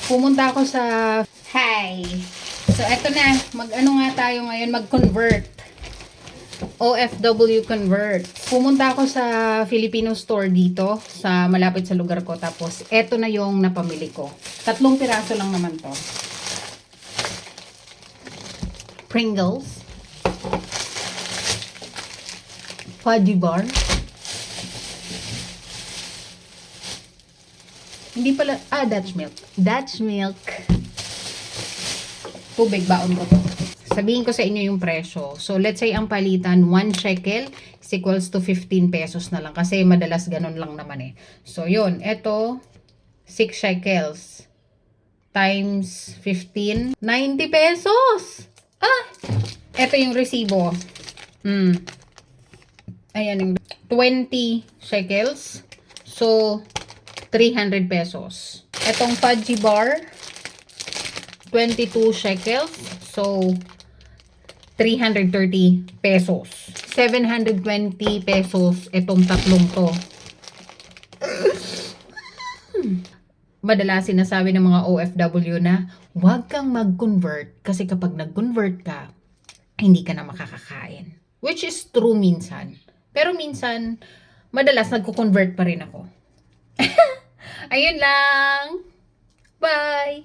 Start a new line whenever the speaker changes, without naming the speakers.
Pumunta ako sa Hi. So eto na, mag-ano nga tayo ngayon, mag-convert. OFW convert. Pumunta ako sa Filipino store dito sa malapit sa lugar ko, tapos eto na yung napamili ko. 3 piraso lang naman to. Pringles. Fudgy bar. Hindi pala, Dutch milk. Dutch milk. Tubig, baon ko to. Sabihin ko sa inyo yung presyo. So, let's say ang palitan, 1 shekel is equals to 15 pesos na lang. Kasi madalas ganun lang naman eh. So, yun. Ito, 6 shekels times 15, 90 pesos! Ito yung resibo. Ayan yung 20 shekels. So, 300 pesos. Etong fudgy bar, 22 shekels. So, 330 pesos. 720 pesos itong tatlong to. Madalas sinasabi ng mga OFW na huwag kang mag-convert kasi kapag nag-convert ka, hindi ka na makakakain. Which is true minsan. Pero minsan, madalas nagko-convert pa rin ako. Ayun lang. Bye!